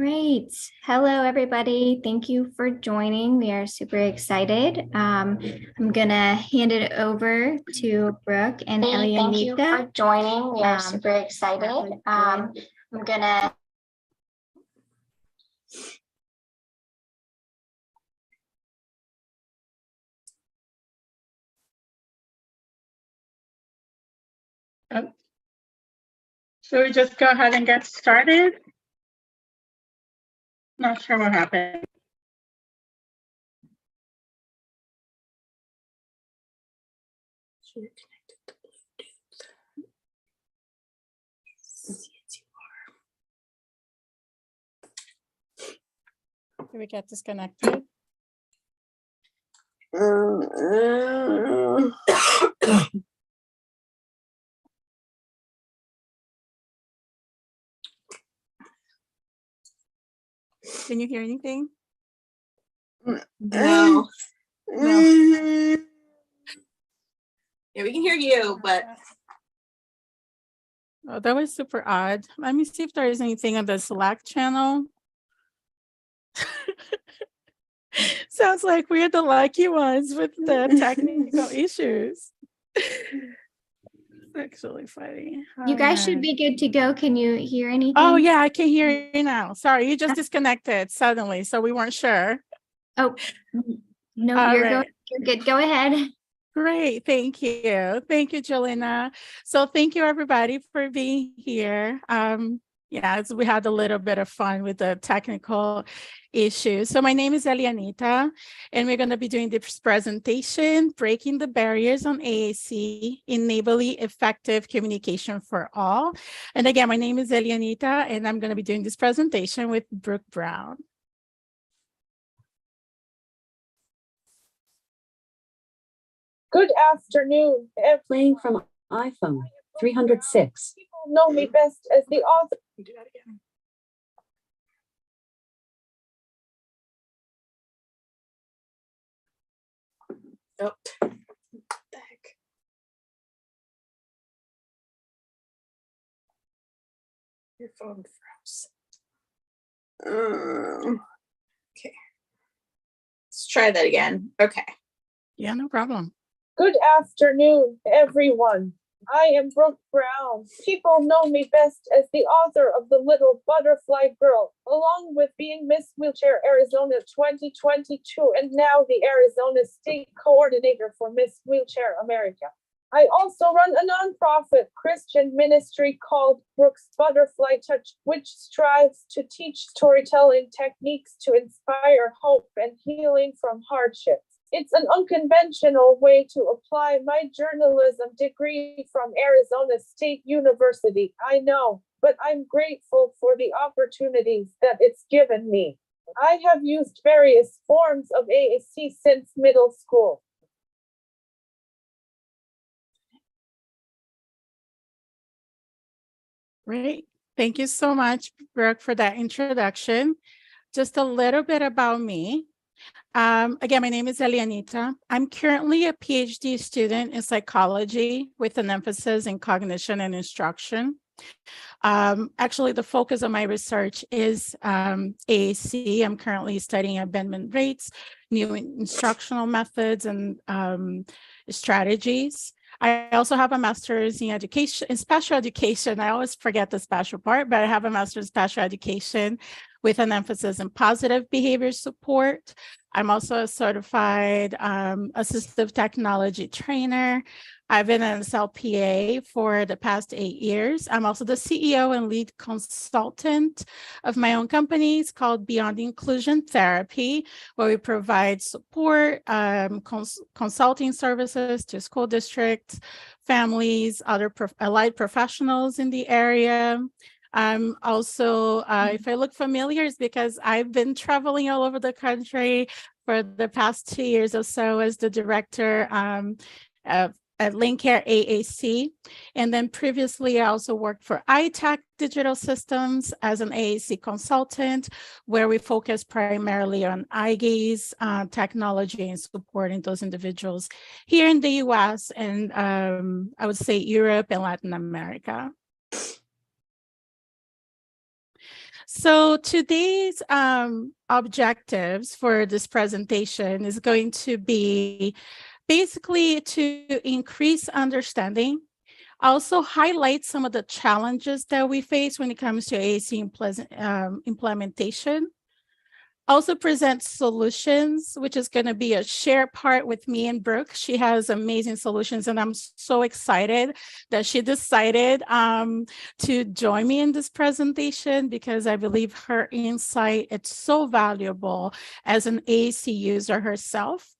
right. Hello, everybody. Thank you for joining. We are super excited. I'm going to hand it over to Brooke and Elianita. Thank you for joining. We are super excited. I'm going to Should we just go ahead and get started? Not sure what happened. Did we get disconnected? Can you hear anything? No. Yeah, we can hear you, but Oh, that was super odd. Let me see if there is anything on the Slack channel. Sounds like we're the lucky ones with the technical issues. It's actually funny. You guys should be good to go. Can you hear anything? Oh, yeah, I can hear you now. Sorry, you just disconnected suddenly, so we weren't sure. Oh, no, All you're right. good. Go ahead. Great. Thank you. Thank you, Jelena. So thank you, everybody, for being here. We had a little bit of fun with the technical issues. So my name is Elianita, and we're going to be doing this presentation, Breaking the Barriers on AAC, Enabling Effective Communication for All. And again, my name is Elianita, and I'm going to be doing this presentation with Brooke Brown. Good afternoon. Playing from iPhone 306. People know me best as the author. Do that again. oh, what the heck? Your phone froze. Okay. Let's try that again. Okay. Yeah, no problem. Good afternoon, everyone. I am Brooke Brown. People know me best as the author of The Little Butterfly Girl, along with being Miss Wheelchair Arizona 2022 and now the Arizona State Coordinator for Miss Wheelchair America. I also run a nonprofit Christian ministry called Brooke's Butterfly Touch, which strives to teach storytelling techniques to inspire hope and healing from hardships. It's an unconventional way to apply my journalism degree from Arizona State University, I know, but I'm grateful for the opportunities that it's given me. I have used various forms of AAC since middle school. Great. Thank you so much, Brooke, for that introduction. Just a little bit about me. Again, my name is Elianita. I'm currently a PhD student in psychology with an emphasis in cognition and instruction. Actually, the focus of my research is AAC. I'm currently studying abandonment rates, new instructional methods, and strategies. I also have a master's in education, in special education. I always forget the special part, but I have a master's in special education with an emphasis in positive behavior support. I'm also a certified assistive technology trainer. I've been an SLPA for the past 8 years. I'm also the CEO and lead consultant of my own company. It's called Beyond Inclusion Therapy, where we provide support, consulting services to school districts, families, other allied professionals in the area. I'm also, if I look familiar, it's because I've been traveling all over the country for the past 2 years or so as the director at Lincare AAC. And then previously, I also worked for iTech Digital Systems as an AAC consultant, where we focus primarily on eye gaze technology and supporting those individuals here in the US and I would say Europe and Latin America. So today's objectives for this presentation is going to be basically to increase understanding, also highlight some of the challenges that we face when it comes to AAC implementation, also present solutions, which is going to be a shared part with me and Brooke. She has amazing solutions, and I'm so excited that she decided to join me in this presentation because I believe her insight is so valuable as an AAC user herself.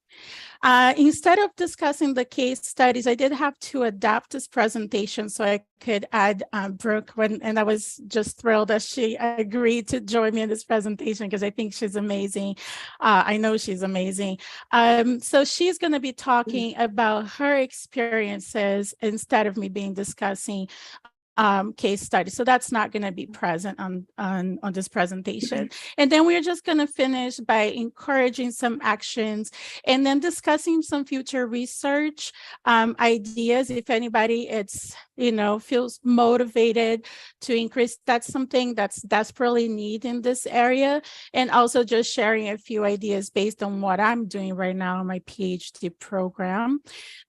Instead of discussing the case studies, I did have to adapt this presentation so I could add Brooke, and I was just thrilled that she agreed to join me in this presentation because I think she's amazing. I know she's amazing. So she's going to be talking about her experiences instead of me being discussing case study. So that's not going to be present on this presentation. And then we're just going to finish by encouraging some actions and then discussing some future research ideas. If anybody feels motivated to increase, that's something that's desperately needed in this area. And also just sharing a few ideas based on what I'm doing right now in my PhD program.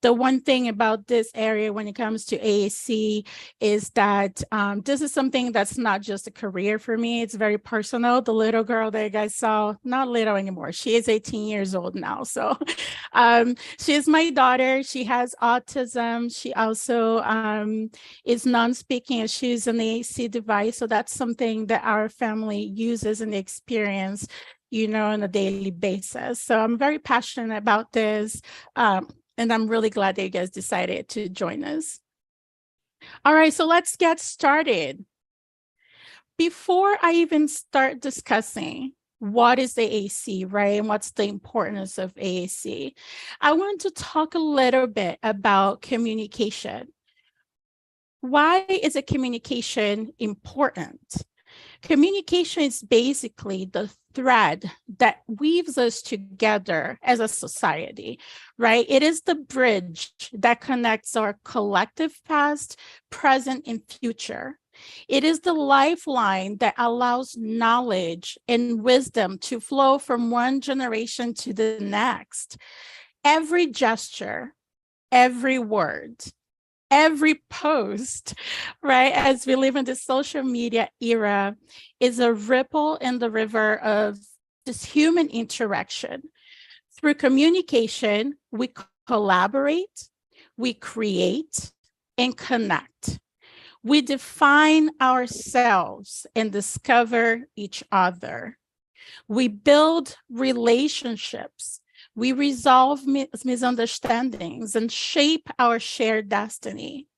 The one thing about this area when it comes to AAC is that this is something that's not just a career for me. It's very personal. The little girl that you guys saw, not little anymore. She is 18 years old now. So she is my daughter. She has autism. She also is non-speaking and she's an AAC device. So that's something that our family uses and experience, on a daily basis. So I'm very passionate about this. And I'm really glad that you guys decided to join us. All right, so let's get started. Before I even start discussing what is the AAC, right, and what's the importance of AAC, I want to talk a little bit about communication. Why is a communication important? Communication is basically the thread that weaves us together as a society, right? It is the bridge that connects our collective past, present, and future. It is the lifeline that allows knowledge and wisdom to flow from one generation to the next. Every gesture, every word, every post, right, as we live in the social media era, is a ripple in the river of this human interaction. Through communication, we collaborate, we create, and connect. We define ourselves and discover each other. We build relationships. We resolve misunderstandings and shape our shared destiny.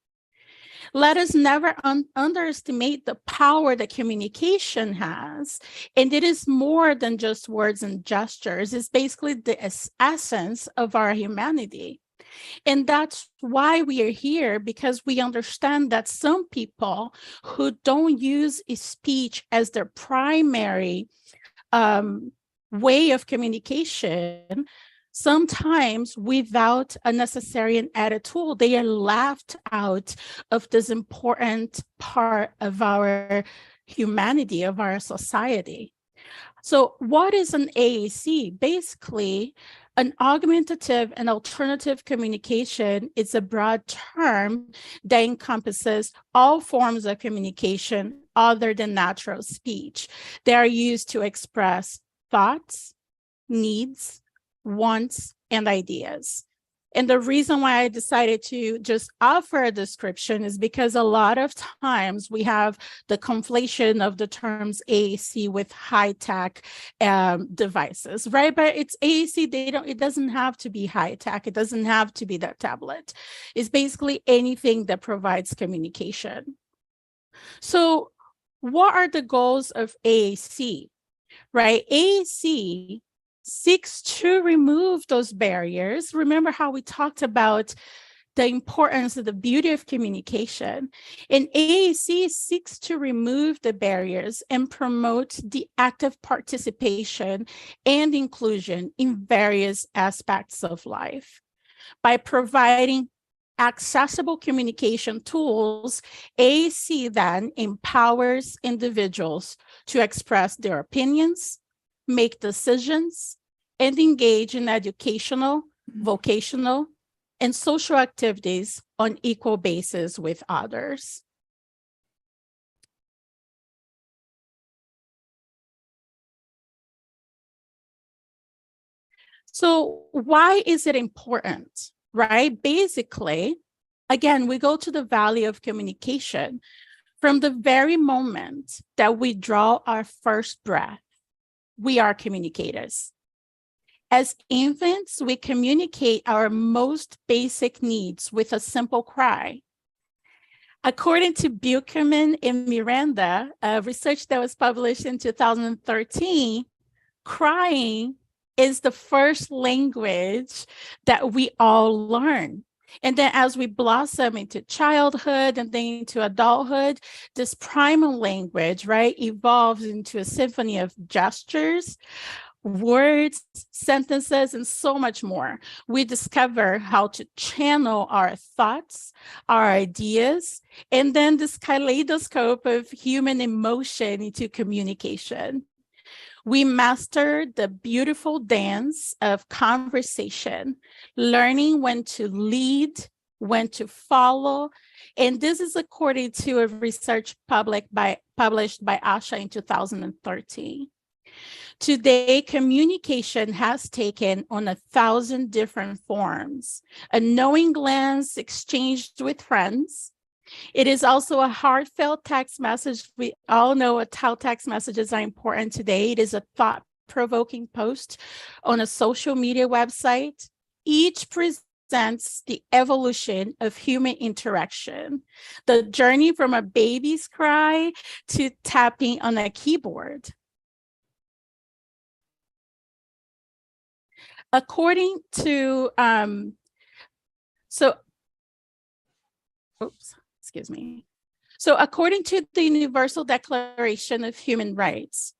Let us never underestimate the power that communication has. And it is more than just words and gestures. It's basically the essence of our humanity. And that's why we are here, because we understand that some people who don't use speech as their primary way of communication, sometimes without a necessary and added tool, they are left out of this important part of our humanity, of our society. So what is an AAC? Basically, an augmentative and alternative communication is a broad term that encompasses all forms of communication other than natural speech. They are used to express thoughts, needs, wants, and ideas. And the reason why I decided to just offer a description is because a lot of times we have the conflation of the terms AAC with high-tech devices, right? But it's AAC, it doesn't have to be high-tech. It doesn't have to be that tablet. It's basically anything that provides communication. So what are the goals of AAC, right? AAC seeks to remove those barriers. Remember how we talked about the importance of the beauty of communication. And AAC seeks to remove the barriers and promote the active participation and inclusion in various aspects of life by providing accessible communication tools, AAC then empowers individuals to express their opinions, make decisions, and engage in educational, vocational, and social activities on equal basis with others. So why is it important, right? Basically, again, we go to the value of communication. From the very moment that we draw our first breath, we are communicators. As infants, we communicate our most basic needs with a simple cry. According to Bucherman and Miranda, a research that was published in 2013, crying is the first language that we all learn. And then as we blossom into childhood and then into adulthood, this primal language, right, evolves into a symphony of gestures, words, sentences, and so much more. We discover how to channel our thoughts, our ideas, and then this kaleidoscope of human emotion into communication. We master the beautiful dance of conversation, learning when to lead, when to follow. And this is according to a research published by AAC in 2013. Today, communication has taken on 1,000 different forms. A knowing glance exchanged with friends. It is also a heartfelt text message. We all know how text messages are important today. It is a thought-provoking post on a social media website. Each presents the evolution of human interaction, the journey from a baby's cry to tapping on a keyboard. According to, So according to the Universal Declaration of Human Rights,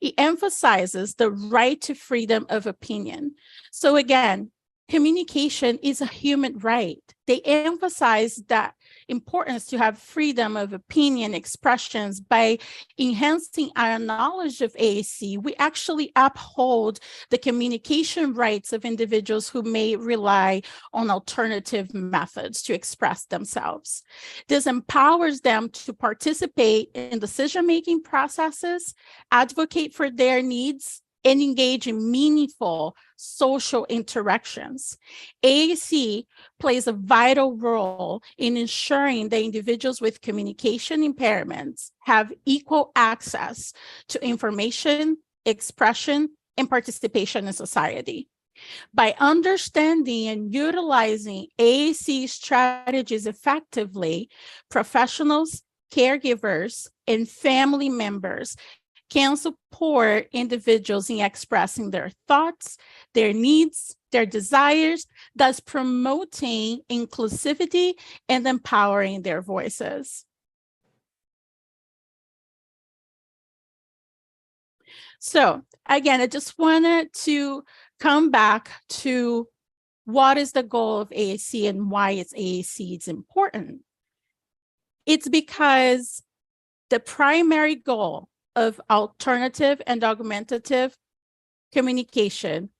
it emphasizes the right to freedom of opinion. So again, communication is a human right. They emphasize that importance to have freedom of opinion expressions. By enhancing our knowledge of AAC, we actually uphold the communication rights of individuals who may rely on alternative methods to express themselves. This empowers them to participate in decision-making processes, advocate for their needs, and engage in meaningful social interactions. AAC plays a vital role in ensuring that individuals with communication impairments have equal access to information, expression, and participation in society. By understanding and utilizing AAC strategies effectively, professionals, caregivers, and family members can support individuals in expressing their thoughts, their needs, their desires, thus promoting inclusivity and empowering their voices. So again, I just wanted to come back to what is the goal of AAC and why AAC is important. It's because the primary goal of alternative and augmentative communication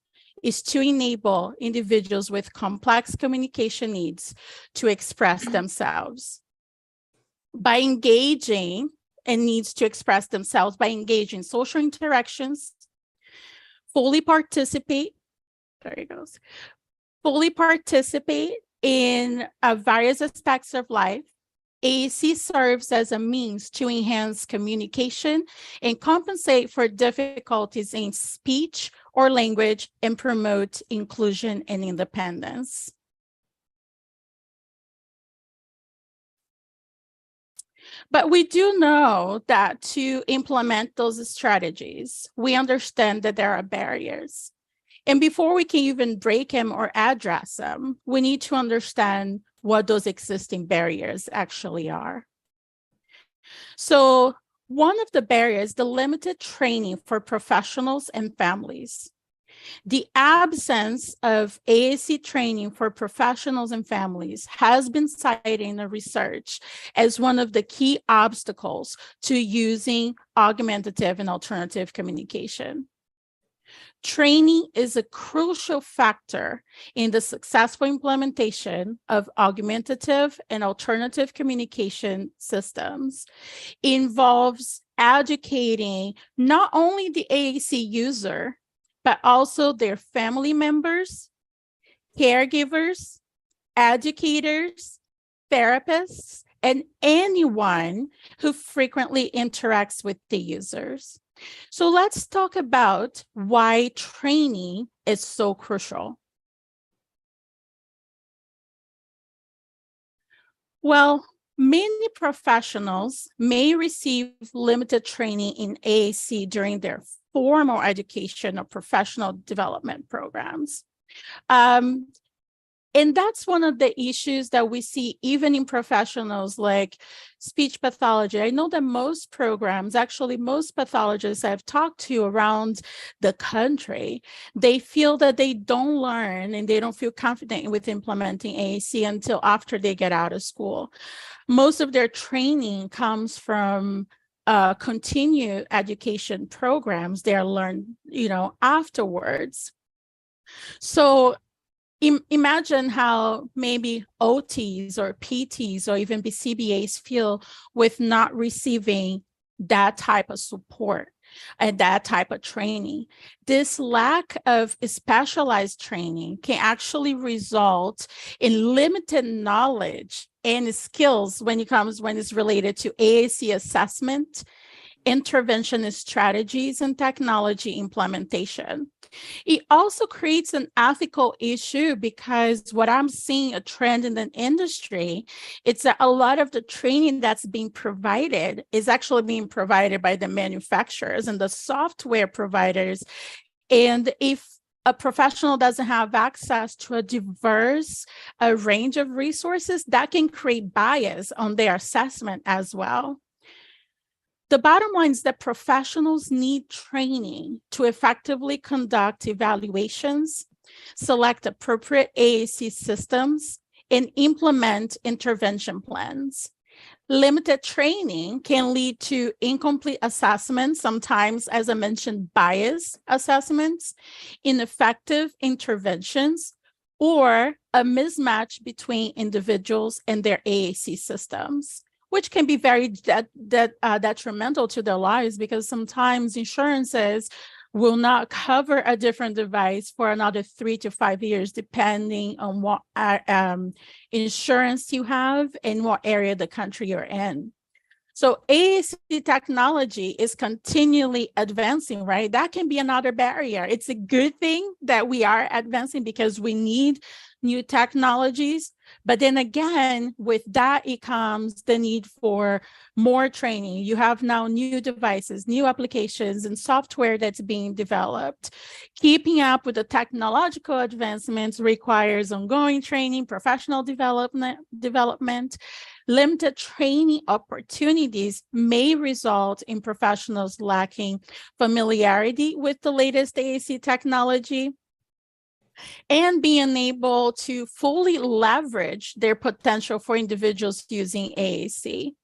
is to enable individuals with complex communication needs to express themselves. By engaging and needs to express themselves by engaging social interactions, fully participate in various aspects of life. AAC serves as a means to enhance communication and compensate for difficulties in speech or language and promote inclusion and independence. But we do know that to implement those strategies, we understand that there are barriers. And before we can even break them or address them, we need to understand what those existing barriers actually are. So one of the barriers, the limited training for professionals and families. The absence of AAC training for professionals and families has been cited in the research as one of the key obstacles to using augmentative and alternative communication. Training is a crucial factor in the successful implementation of augmentative and alternative communication systems. It involves educating not only the AAC user, but also their family members, caregivers, educators, therapists, and anyone who frequently interacts with the users. So let's talk about why training is so crucial. Well, many professionals may receive limited training in AAC during their formal education or professional development programs. And that's one of the issues that we see even in professionals like speech pathology. I know that most programs, actually most pathologists I've talked to around the country, they feel that they don't learn and they don't feel confident with implementing AAC until after they get out of school. Most of their training comes from continued education programs they are learned, afterwards. So imagine how maybe OTs or PTs or even BCBAs feel with not receiving that type of support and that type of training. This lack of specialized training can actually result in limited knowledge and skills when it's related to AAC assessment, intervention strategies, and technology implementation. It also creates an ethical issue because what I'm seeing a trend in the industry, it's that a lot of the training that's being provided is actually being provided by the manufacturers and the software providers. And if a professional doesn't have access to a diverse range of resources, that can create bias on their assessment as well. The bottom line is that professionals need training to effectively conduct evaluations, select appropriate AAC systems, and implement intervention plans. Limited training can lead to incomplete assessments, sometimes, as I mentioned, biased assessments, ineffective interventions, or a mismatch between individuals and their AAC systems, which can be very detrimental to their lives because sometimes insurances will not cover a different device for another 3 to 5 years, depending on what insurance you have and what area of the country you're in. So AAC technology is continually advancing, right? That can be another barrier. It's a good thing that we are advancing because we need new technologies. But then again, with that, it comes the need for more training. You have now new devices, new applications, and software that's being developed. Keeping up with the technological advancements requires ongoing training, professional development. Limited training opportunities may result in professionals lacking familiarity with the latest AAC technology and being able to fully leverage their potential for individuals using AAC.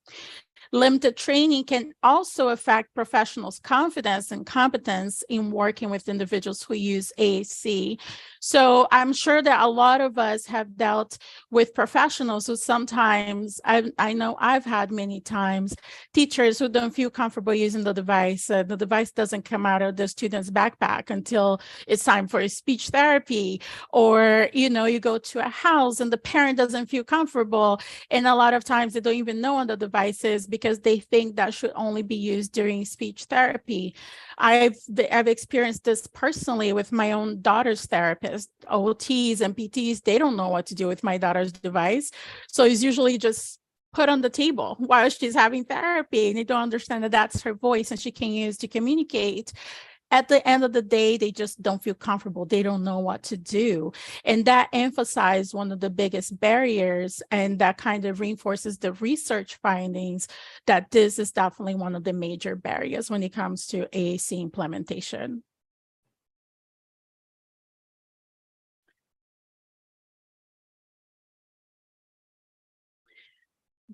Limited training can also affect professionals' confidence and competence in working with individuals who use AAC. So I'm sure that a lot of us have dealt with professionals who sometimes, I know I've had many times, teachers who don't feel comfortable using the device. The device doesn't come out of the student's backpack until it's time for speech therapy. Or, you go to a house and the parent doesn't feel comfortable. And a lot of times they don't even know on the devices because they think that should only be used during speech therapy. I've experienced this personally with my own daughter's therapist. OTs and PTs, they don't know what to do with my daughter's device. So it's usually just put on the table while she's having therapy, and they don't understand that that's her voice and she can use to communicate. At the end of the day, they just don't feel comfortable. They don't know what to do. And that emphasized one of the biggest barriers, and that kind of reinforces the research findings that this is definitely one of the major barriers when it comes to AAC implementation.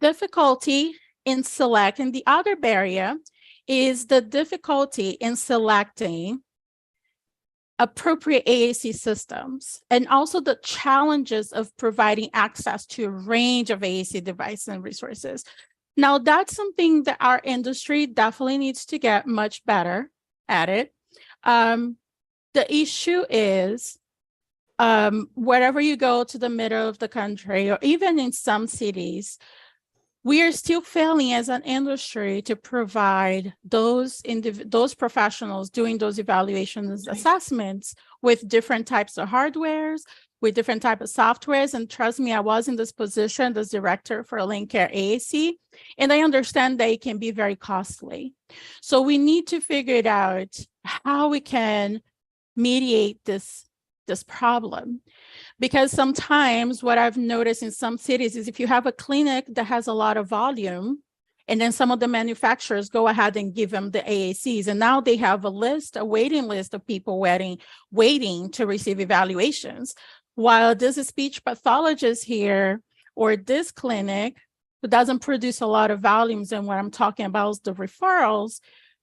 difficulty in selecting. The other barrier is the difficulty in selecting appropriate AAC systems, and also the challenges of providing access to a range of AAC devices and resources. Now, that's something that our industry definitely needs to get much better at it. The issue is, wherever you go to the middle of the country, or even in some cities, we are still failing as an industry to provide those professionals doing those evaluations, assessments with different types of hardwares, with different types of softwares. And trust me, I was in this position as director for Lincare AAC, and I understand that it can be very costly. So we need to figure it out how we can mediate this problem. Because sometimes what I've noticed in some cities is if you have a clinic that has a lot of volume, and then some of the manufacturers go ahead and give them the AACs, and now they have a waiting list of people waiting to receive evaluations. While this speech pathologist here, or this clinic, who doesn't produce a lot of volumes, and what I'm talking about is the referrals,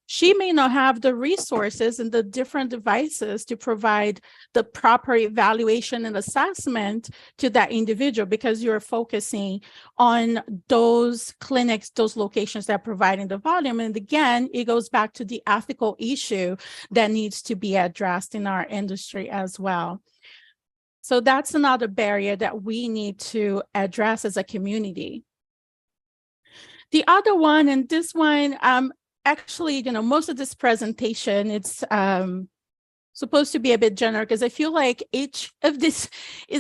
she may not have the resources and the different devices to provide the proper evaluation and assessment to that individual, because you're focusing on those clinics, those locations that are providing the volume. And again, it goes back to the ethical issue that needs to be addressed in our industry as well. So that's another barrier that we need to address as a community. The other one, and this one, actually, most of this presentation, it's supposed to be a bit general, because I feel like each of these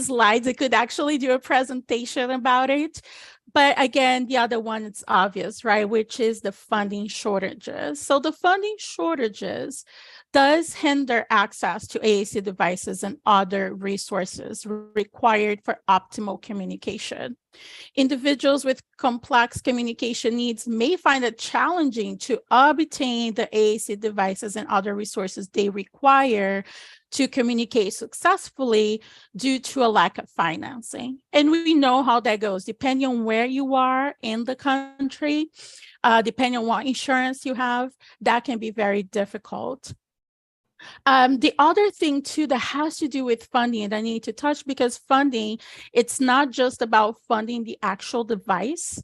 slides, I could actually do a presentation about it. But again, the other one, it's obvious, right? Which is the funding shortages. So the funding shortages does hinder access to AAC devices and other resources required for optimal communication. Individuals with complex communication needs may find it challenging to obtain the AAC devices and other resources they require to communicate successfully due to a lack of financing. And we know how that goes, depending on where you are in the country, depending on what insurance you have, that can be very difficult. The other thing too that has to do with funding, and I need to touch, because funding, it's not just about funding the actual device.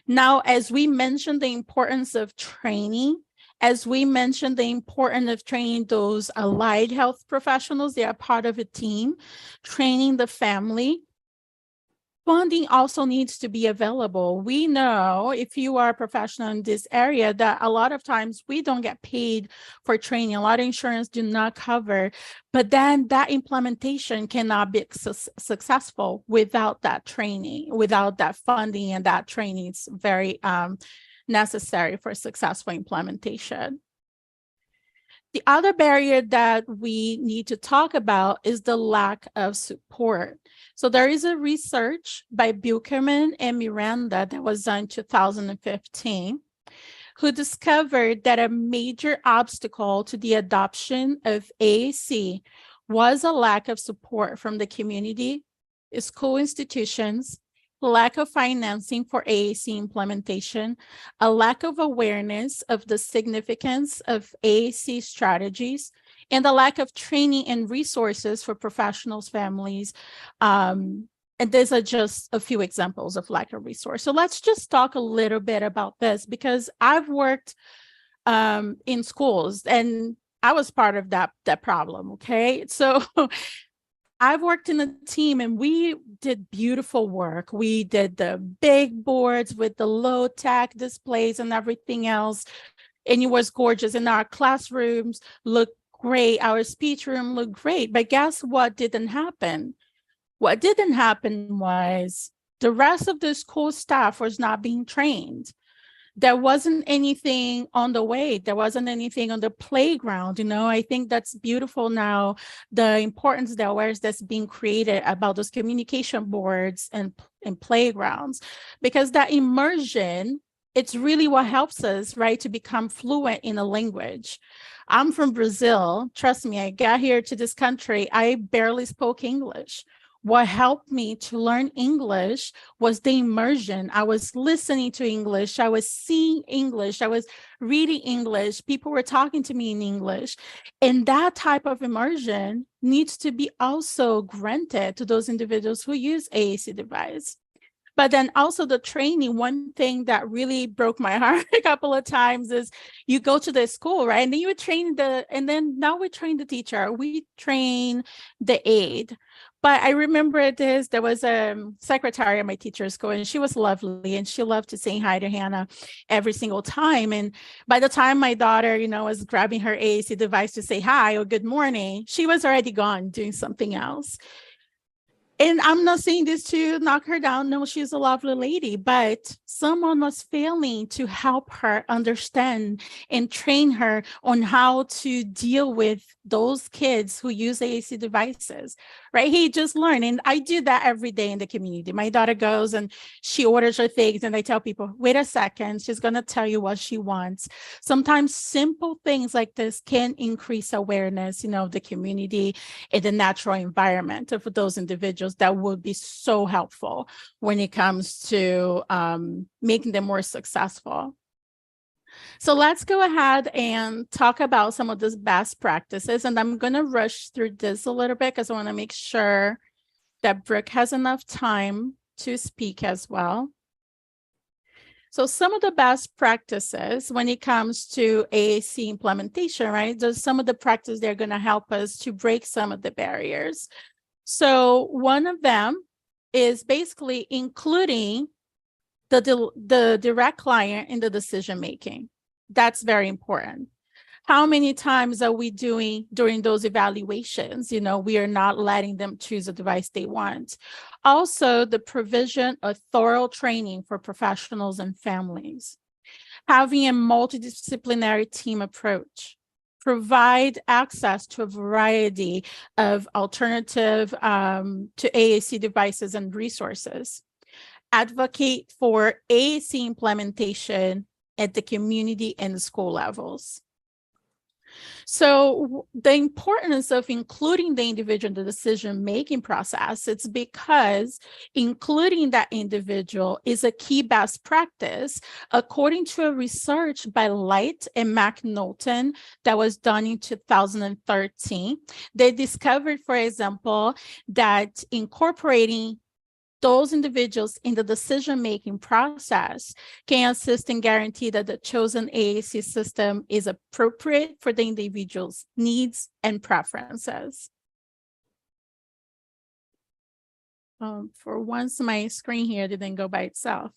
Now, as we mentioned the importance of training, as we mentioned the importance of training those allied health professionals, they are part of a team, training the family, funding also needs to be available. We know, if you are a professional in this area, that a lot of times we don't get paid for training. A lot of insurance do not cover, but then that implementation cannot be successful without that training, without that funding, and that training is very necessary for successful implementation. The other barrier that we need to talk about is the lack of support. So there is a research by Buchanan and Miranda that was done in 2015, who discovered that a major obstacle to the adoption of AAC was a lack of support from the community, school institutions, lack of financing for AAC implementation, a lack of awareness of the significance of AAC strategies, and a lack of training and resources for professionals, families. And these are just a few examples of lack of resource. So let's just talk a little bit about this, because I've worked in schools and I was part of that problem, okay? So I've worked in a team and we did beautiful work. We did the big boards with the low tech displays and everything else. And it was gorgeous. And our classrooms looked great. Our speech room looked great. But guess what didn't happen? What didn't happen was the rest of the school staff was not being trained. There wasn't anything on the way. There wasn't anything on the playground. I think that's beautiful now, the importance, the awareness that's being created about those communication boards and playgrounds, because that immersion, it's really what helps us, right, to become fluent in a language. I'm from Brazil. Trust me, I got here to this country, I barely spoke English. what helped me to learn English was the immersion. I was listening to English. I was seeing English. I was reading English. People were talking to me in English. And that type of immersion needs to be also granted to those individuals who use AAC device. But then also the training, one thing that really broke my heart a couple of times is you go to the school, right? And then you would train now we train the teacher, we train the aide. But I remember there was a secretary at my teacher's school, and she was lovely, and she loved to say hi to Hannah every single time. And by the time my daughter, was grabbing her AAC device to say hi or good morning, she was already gone doing something else. And I'm not saying this to knock her down. No, she's a lovely lady, but someone was failing to help her understand and train her on how to deal with those kids who use AAC devices, right? He just learned. And I do that every day in the community. My daughter goes and she orders her things, and I tell people, wait a second, she's going to tell you what she wants. Sometimes simple things like this can increase awareness, of the community and the natural environment of those individuals. That would be so helpful when it comes to making them more successful. So let's go ahead and talk about some of these best practices. And I'm going to rush through this a little bit because I want to make sure that Brooke has enough time to speak as well. So some of the best practices when it comes to AAC implementation, right? There's some of the practices that are going to help us to break some of the barriers. So one of them is basically including the direct client in the decision making. That's very important. How many times are we doing during those evaluations? We are not letting them choose a device they want. Also, the provision of thorough training for professionals and families. Having a multidisciplinary team approach. Provide access to a variety of alternative to AAC devices and resources. Advocate for AAC implementation at the community and school levels. So the importance of including the individual in the decision-making process, it's because including that individual is a key best practice, according to a research by Light and McNaughton that was done in 2013. They discovered, for example, that incorporating those individuals in the decision-making process can assist and guarantee that the chosen AAC system is appropriate for the individual's needs and preferences. For once, my screen here didn't go by itself.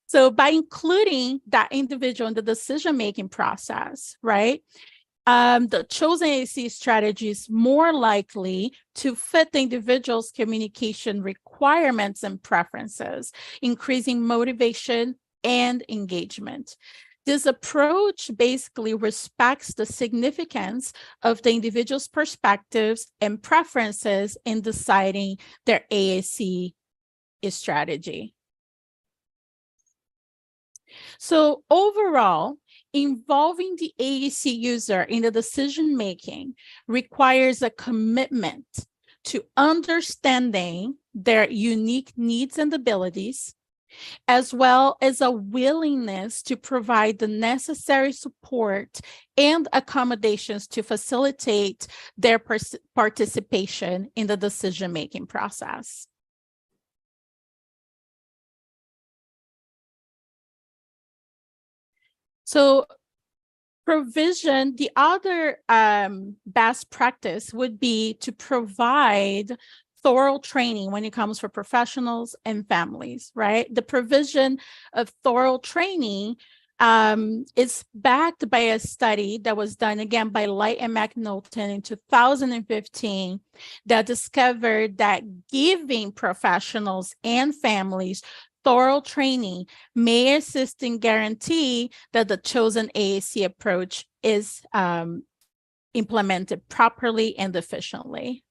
So by including that individual in the decision-making process, right? The chosen AAC strategy is more likely to fit the individual's communication requirements and preferences, increasing motivation and engagement. This approach basically respects the significance of the individual's perspectives and preferences in deciding their AAC strategy. So overall, involving the AAC user in the decision-making requires a commitment to understanding their unique needs and abilities, as well as a willingness to provide the necessary support and accommodations to facilitate their participation in the decision-making process. So provision, the other best practice would be to provide thorough training when it comes for professionals and families, right? The provision of thorough training is backed by a study that was done again by Light and McNaughton in 2015 that discovered that giving professionals and families thorough training may assist and guarantee that the chosen AAC approach is implemented properly and efficiently.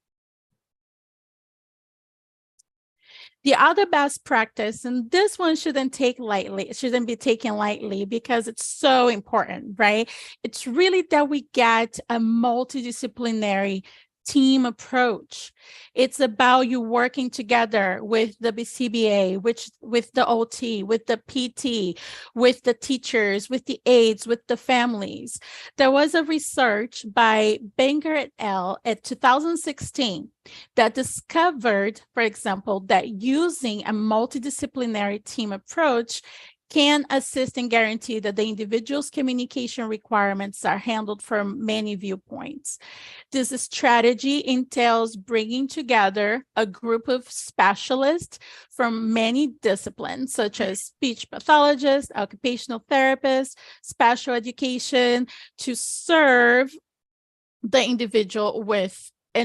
The other best practice, and this one shouldn't be taken lightly because it's so important, right? It's really that we get a multidisciplinary team approach. It's about you working together with the BCBA, with the OT, with the PT, with the teachers, with the aides, with the families. There was a research by Banger et al. At 2016 that discovered, for example, that using a multidisciplinary team approach can assist and guarantee that the individual's communication requirements are handled from many viewpoints. This strategy entails bringing together a group of specialists from many disciplines, such as speech pathologists, occupational therapists, special education, to serve the individual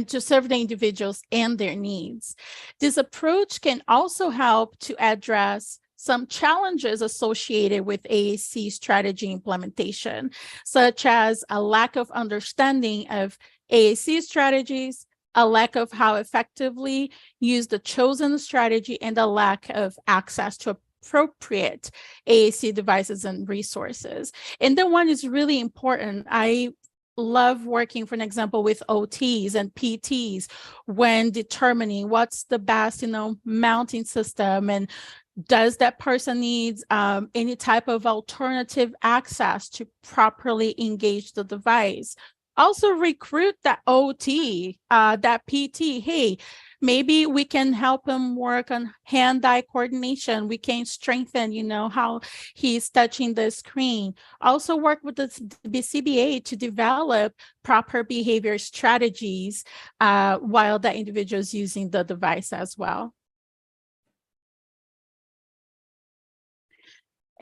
to serve the individuals and their needs. This approach can also help to address some challenges associated with AAC strategy implementation, such as a lack of understanding of AAC strategies, a lack of how effectively use the chosen strategy, and a lack of access to appropriate AAC devices and resources. And the one is really important. I love working, for an example, with OTs and PTs when determining what's the best, mounting system, and does that person needs any type of alternative access to properly engage the device. Also recruit that OT, that PT. Hey, maybe we can help him work on hand-eye coordination. We can strengthen, how he's touching the screen. Also work with the BCBA to develop proper behavior strategies while the individual is using the device as well.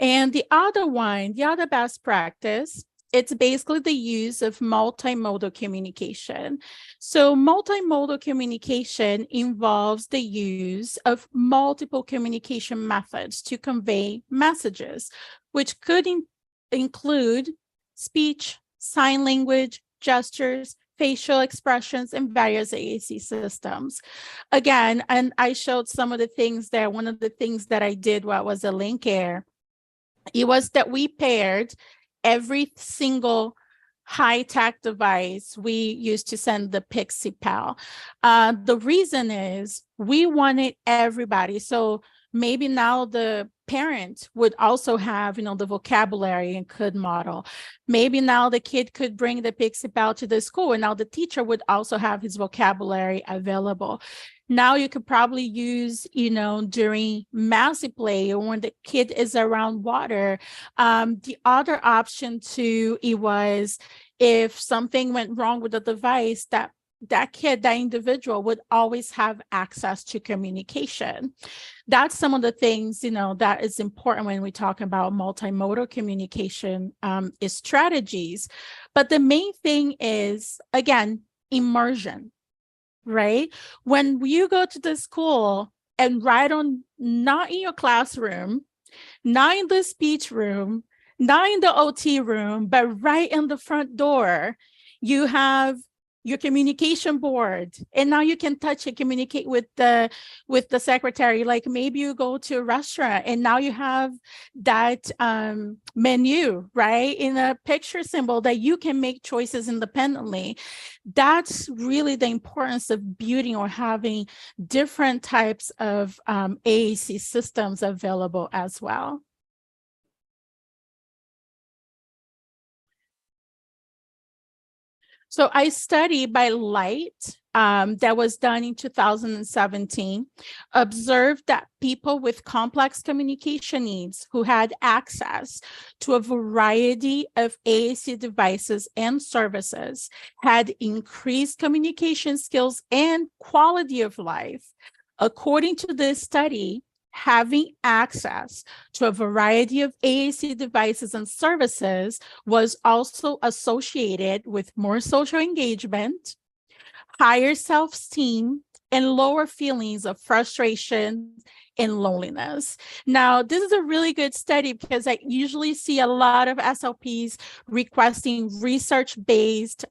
And the other best practice, it's basically the use of multimodal communication. So multimodal communication involves the use of multiple communication methods to convey messages, which could include speech, sign language, gestures, facial expressions, and various AAC systems. Again, and I showed some of the things there. One of the things that I did while I was a link air, it was that we paired every single high-tech device we used to send the Pixie Pal. The reason is we wanted everybody. So maybe now the parent would also have, the vocabulary and could model. Maybe now the kid could bring the Pixie Pal to the school, and now the teacher would also have his vocabulary available. Now you could probably use, during massy play or when the kid is around water. The other option too, it was if something went wrong with the device, that kid, that individual would always have access to communication. That's some of the things, that is important when we talk about multimodal communication is strategies. But the main thing is, again, immersion. Right? When you go to the school and not in your classroom, not in the speech room, not in the OT room, but right in the front door, you have your communication board, and now you can touch it, communicate with the secretary. Like maybe you go to a restaurant and now you have that menu, right, in a picture symbol that you can make choices independently. That's really the importance of building or having different types of AAC systems available as well. So I studied by light that was done in 2017, observed that people with complex communication needs who had access to a variety of AAC devices and services had increased communication skills and quality of life. According to this study, having access to a variety of AAC devices and services was also associated with more social engagement, higher self-esteem, and lower feelings of frustration and loneliness. Now, this is a really good study because I usually see a lot of SLPs requesting research-based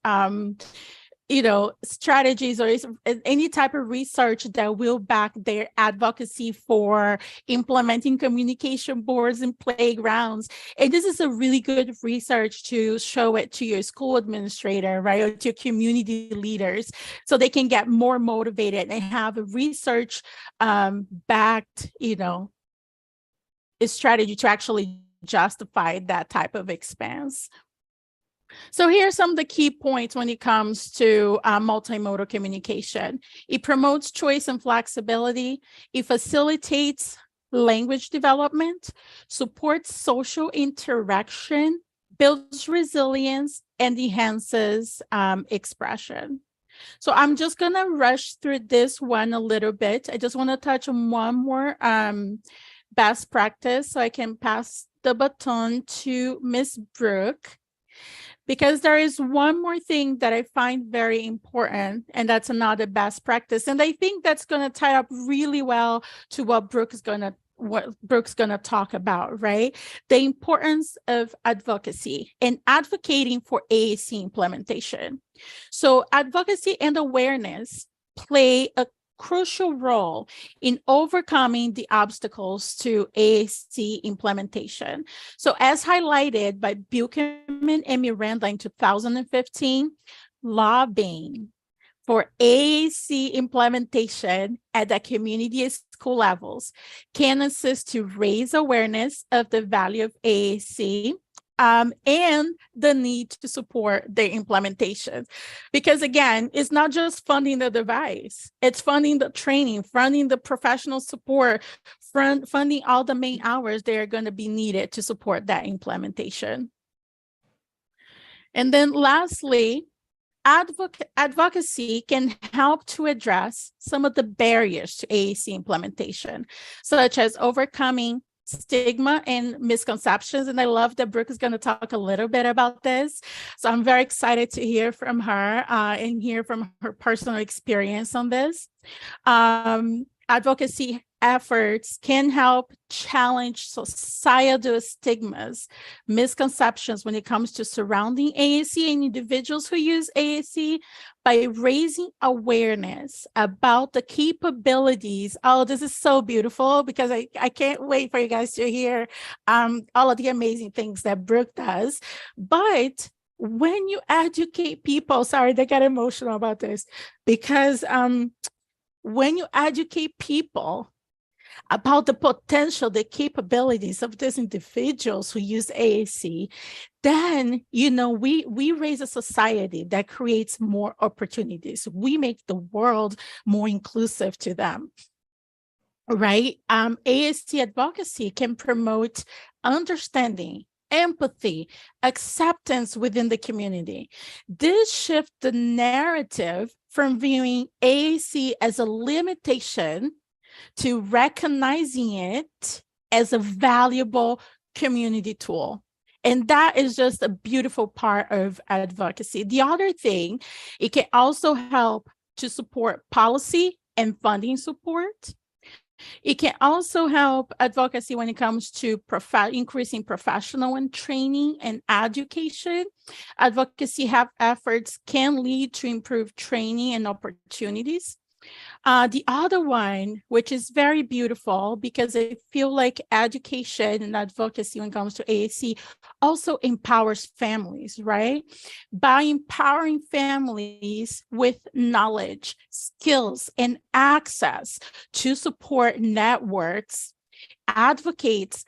strategies or any type of research that will back their advocacy for implementing communication boards and playgrounds. And this is a really good research to show it to your school administrator, right, or to community leaders, so they can get more motivated and have a research backed, a strategy to actually justify that type of expense. So here are some of the key points when it comes to multimodal communication. It promotes choice and flexibility. It facilitates language development, supports social interaction, builds resilience, and enhances expression. So I'm just going to rush through this one a little bit. I just want to touch on one more best practice so I can pass the baton to Ms. Brooke. Because there is one more thing that I find very important, and that's another best practice. And I think that's going to tie up really well to what Brooke's going to talk about, right? The importance of advocacy and advocating for AAC implementation. So advocacy and awareness play a crucial role in overcoming the obstacles to AAC implementation. So as highlighted by Buchanan and Miranda in 2015, lobbying for AAC implementation at the community and school levels can assist to raise awareness of the value of AAC and the need to support their implementation. Because again, it's not just funding the device, it's funding the training, funding the professional support, funding all the main hours that are going to be needed to support that implementation. And then lastly, advocacy can help to address some of the barriers to AAC implementation, such as overcoming stigma and misconceptions. And I love that Brooke is going to talk a little bit about this. So I'm very excited to hear from her and hear from her personal experience on this. Advocacy efforts can help challenge societal stigmas, misconceptions when it comes to surrounding AAC and individuals who use AAC by raising awareness about the capabilities. Oh, this is so beautiful because I can't wait for you guys to hear all of the amazing things that Brooke does. But when you educate people, sorry, they got emotional about this, because when you educate people about the potential, the capabilities of these individuals who use AAC, then, we raise a society that creates more opportunities. We make the world more inclusive to them, right? AAC advocacy can promote understanding, empathy, acceptance within the community. This shifts the narrative from viewing AAC as a limitation to recognizing it as a valuable community tool. And that is just a beautiful part of advocacy. The other thing, it can also help to support policy and funding support. It can also help advocacy when it comes to increasing professional and training and education. Advocacy efforts can lead to improved training and opportunities. The other one, which is very beautiful, because I feel like education and advocacy when it comes to AAC also empowers families, right? By empowering families with knowledge, skills, and access to support networks, advocates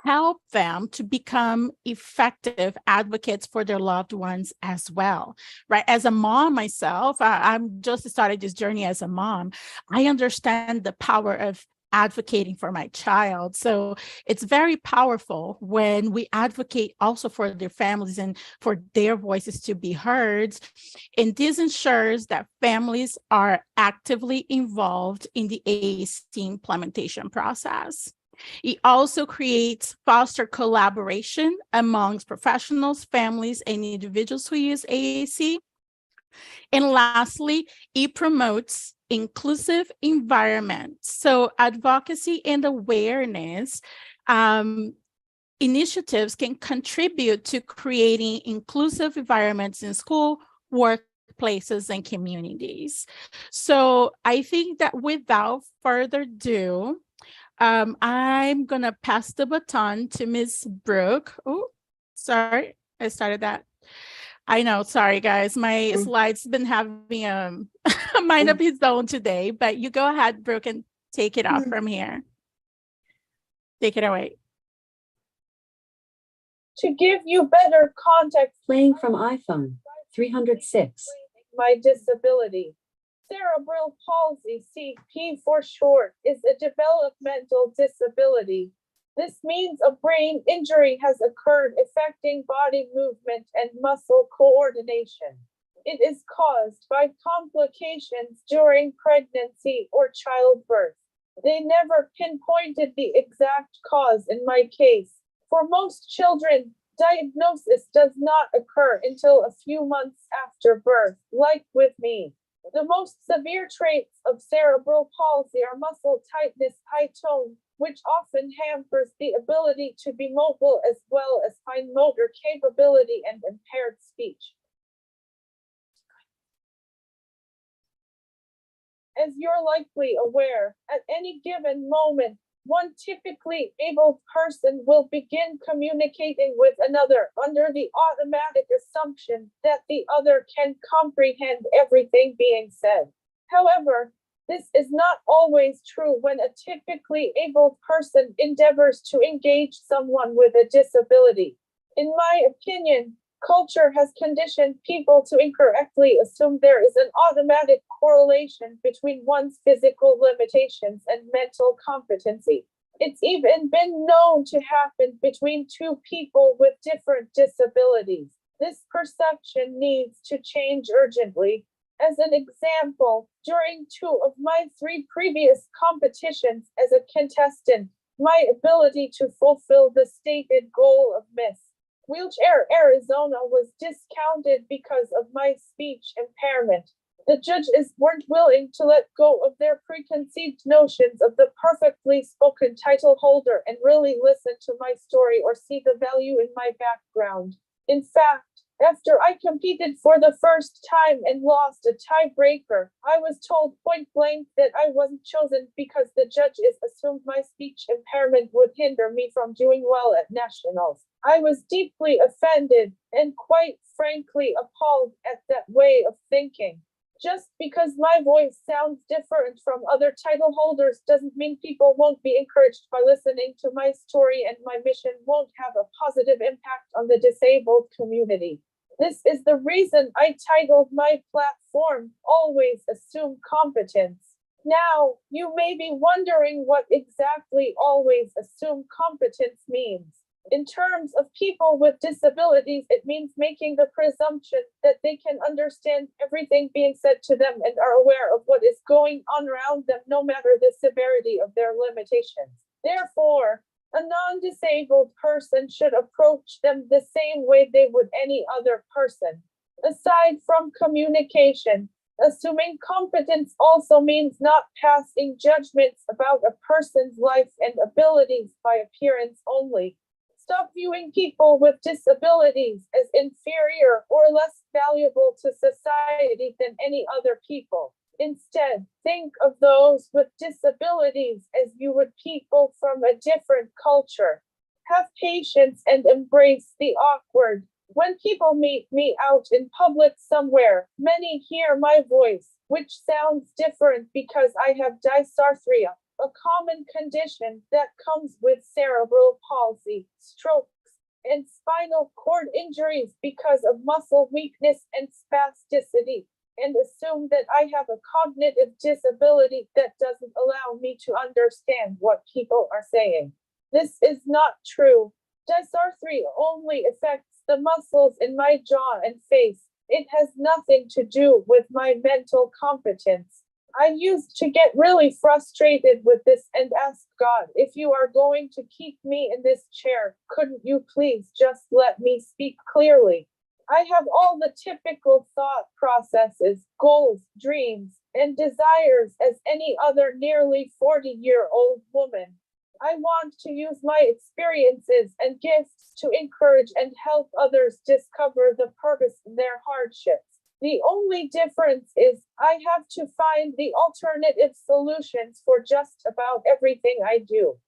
help them to become effective advocates for their loved ones as well, right? As a mom myself, I'm just started this journey as a mom. I understand the power of advocating for my child. So it's very powerful when we advocate also for their families and for their voices to be heard. And this ensures that families are actively involved in the AAC implementation process. It also foster collaboration amongst professionals, families, and individuals who use AAC. And lastly, it promotes inclusive environments. So advocacy and awareness initiatives can contribute to creating inclusive environments in school, work, workplaces and communities. So I think that without further ado, I'm going to pass the baton to Ms. Brooke. Oh, sorry, I started that. I know, sorry guys, my slides been having a mind of its own today, but you go ahead, Brooke, and take it off from here. Take it away. To give you better context, Playing from iPhone 306. my disability. Cerebral palsy, CP for short, is a developmental disability. This means a brain injury has occurred affecting body movement and muscle coordination. It is caused by complications during pregnancy or childbirth. They never pinpointed the exact cause in my case. For most children, diagnosis does not occur until a few months after birth, like with me. The most severe traits of cerebral palsy are muscle tightness, high tone, which often hampers the ability to be mobile, as well as fine motor capability and impaired speech. As you're likely aware, at any given moment, one typically able person will begin communicating with another under the automatic assumption that the other can comprehend everything being said. However, this is not always true when a typically able person endeavors to engage someone with a disability. In my opinion, culture has conditioned people to incorrectly assume there is an automatic correlation between one's physical limitations and mental competency. It's even been known to happen between two people with different disabilities. This perception needs to change urgently. As an example, during 2 of my 3 previous competitions as a contestant, my ability to fulfill the stated goal of Miss Wheelchair Arizona was discounted because of my speech impairment. The judges weren't willing to let go of their preconceived notions of the perfectly spoken title holder and really listen to my story or see the value in my background. In fact, after I competed for the first time and lost a tiebreaker, I was told point blank that I wasn't chosen because the judges assumed my speech impairment would hinder me from doing well at nationals. I was deeply offended and quite frankly appalled at that way of thinking. Just because my voice sounds different from other title holders doesn't mean people won't be encouraged by listening to my story, and my mission won't have a positive impact on the disabled community. This is the reason I titled my platform Always Assume Competence. Now, you may be wondering what exactly always assume competence means. In terms of people with disabilities, it means making the presumption that they can understand everything being said to them and are aware of what is going on around them, no matter the severity of their limitations. Therefore, a non-disabled person should approach them the same way they would any other person. Aside from communication, assuming competence also means not passing judgments about a person's life and abilities by appearance only. Stop viewing people with disabilities as inferior or less valuable to society than any other people. Instead, think of those with disabilities as you would people from a different culture. Have patience and embrace the awkward. When people meet me out in public somewhere, many hear my voice, which sounds different because I have dysarthria, a common condition that comes with cerebral palsy, strokes, and spinal cord injuries because of muscle weakness and spasticity, and assume that I have a cognitive disability that doesn't allow me to understand what people are saying. This is not true. Dysarthria only affects the muscles in my jaw and face. It has nothing to do with my mental competence. I used to get really frustrated with this and ask God, if you are going to keep me in this chair, couldn't you please just let me speak clearly? I have all the typical thought processes, goals, dreams, and desires as any other nearly 40-year-old woman. I want to use my experiences and gifts to encourage and help others discover the purpose in their hardships. The only difference is I have to find the alternative solutions for just about everything I do.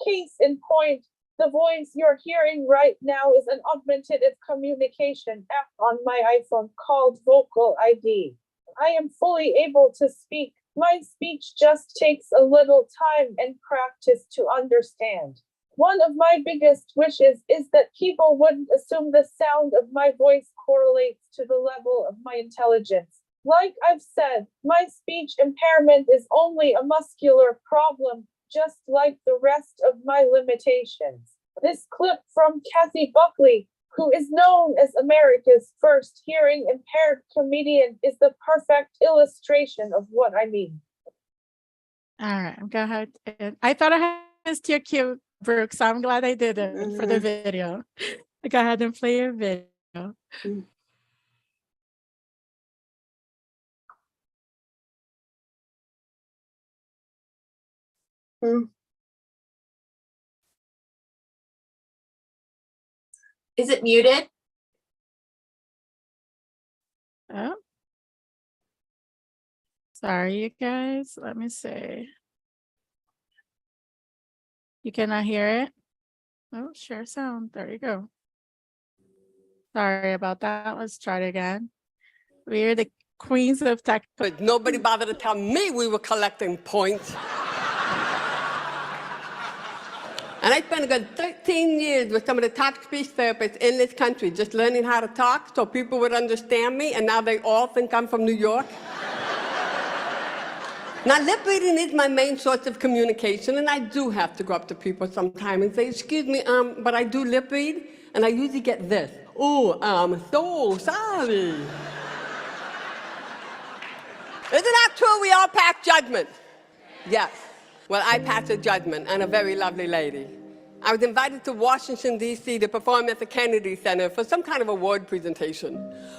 Case in point, the voice you're hearing right now is an augmentative communication app on my iPhone called Vocal ID. I am fully able to speak. My speech just takes a little time and practice to understand. One of my biggest wishes is that people wouldn't assume the sound of my voice correlates to the level of my intelligence. Like I've said, my speech impairment is only a muscular problem, just like the rest of my limitations. This clip from Kathy Buckley, who is known as America's first hearing impaired comedian, is the perfect illustration of what I mean. All right, go ahead. I thought I had missed your cue, Brooke, so I'm glad I did it for the video. Go ahead and play your video. Is it muted? Oh. Sorry, you guys. Let me see. You cannot hear it? Oh, share sound. There you go. Sorry about that. Let's try it again. We're the queens of tech. But nobody bothered to tell me we were collecting points. And I spent a good 13 years with some of the top speech therapists in this country just learning how to talk so people would understand me, and now they all think I'm from New York. Now, lip reading is my main source of communication, and I do have to go up to people sometime and say, excuse me, but I do lip read, and I usually get this. Oh, I'm so sorry. Isn't that true? We all pass judgment. Yes. Well, I passed a judgment on a very lovely lady. I was invited to Washington, D.C. to perform at the Kennedy Center for some kind of award presentation.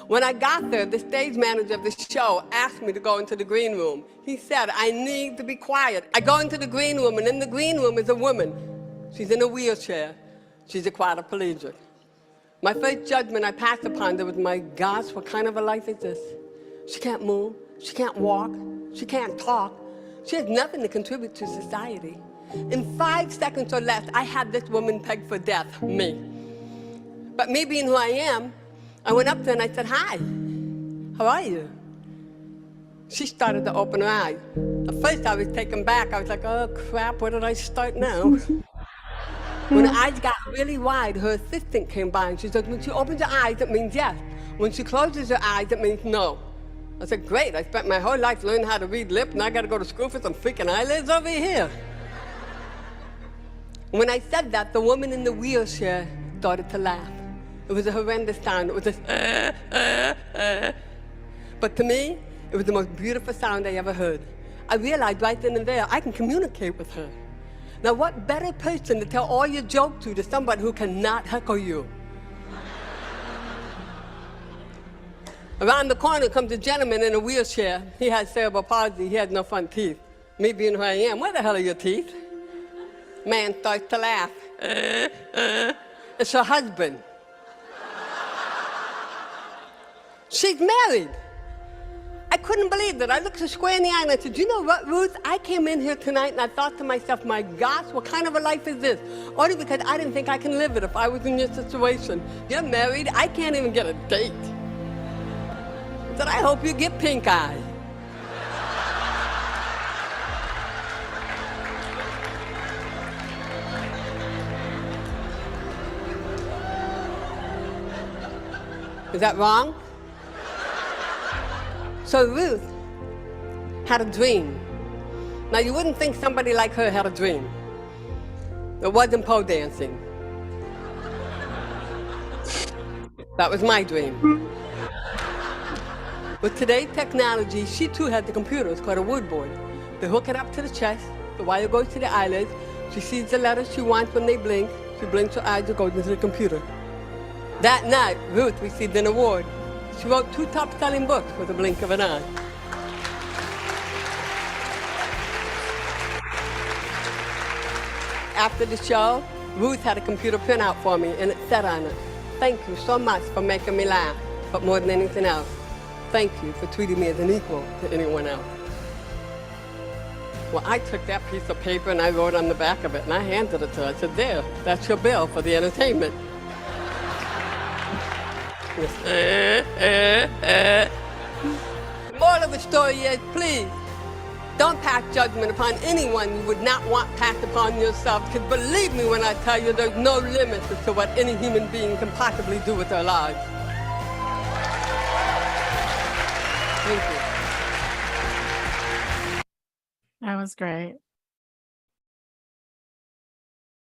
When I got there, the stage manager of the show asked me to go into the green room. He said, I need to be quiet. I go into the green room, and in the green room is a woman. She's in a wheelchair. She's a quadriplegic. My first judgment I passed upon her was, my gosh, what kind of a life is this? She can't move. She can't walk. She can't talk. She has nothing to contribute to society. In 5 seconds or less, I had this woman pegged for death, me. But me being who I am, I went up there and I said, hi, how are you? She started to open her eyes. At first I was taken back. I was like, oh crap, where did I start now? When her eyes got really wide, her assistant came by and she said, when she opens her eyes, it means yes. When she closes her eyes, it means no. I said, great, I spent my whole life learning how to read lip, and I got to go to school for some freaking eyelids over here. When I said that, the woman in the wheelchair started to laugh. It was a horrendous sound. It was just, But to me, it was the most beautiful sound I ever heard. I realized right then and there, I can communicate with her. Now, what better person to tell all your jokes to somebody who cannot heckle you? Around the corner comes a gentleman in a wheelchair. He has cerebral palsy. He has no front teeth. Me being who I am, where the hell are your teeth? Man starts to laugh. It's her husband. She's married. I couldn't believe that. I looked her square in the eye and I said, you know what, Ruth? I came in here tonight and I thought to myself, my gosh, what kind of a life is this? Only because I didn't think I can live it if I was in your situation. You're married. I can't even get a date. I said, I hope you get pink eye. Is that wrong? So Ruth had a dream. Now you wouldn't think somebody like her had a dream. It wasn't pole dancing. That was my dream. With today's technology, she too had the computer. It's called a wood board. They hook it up to the chest. The wire goes to the eyelids. She sees the letters she wants when they blink. She blinks her eyes, it goes into the computer. That night, Ruth received an award. She wrote 2 top-selling books with a blink of an eye. After the show, Ruth had a computer printout for me, and it said on it, thank you so much for making me laugh, but more than anything else, thank you for treating me as an equal to anyone else. Well, I took that piece of paper and I wrote on the back of it and I handed it to her. I said, there, that's your bill for the entertainment. Moral of the story is, please, don't pass judgment upon anyone you would not want passed upon yourself, because believe me when I tell you there's no limits as to what any human being can possibly do with their lives. Thank you. That was great.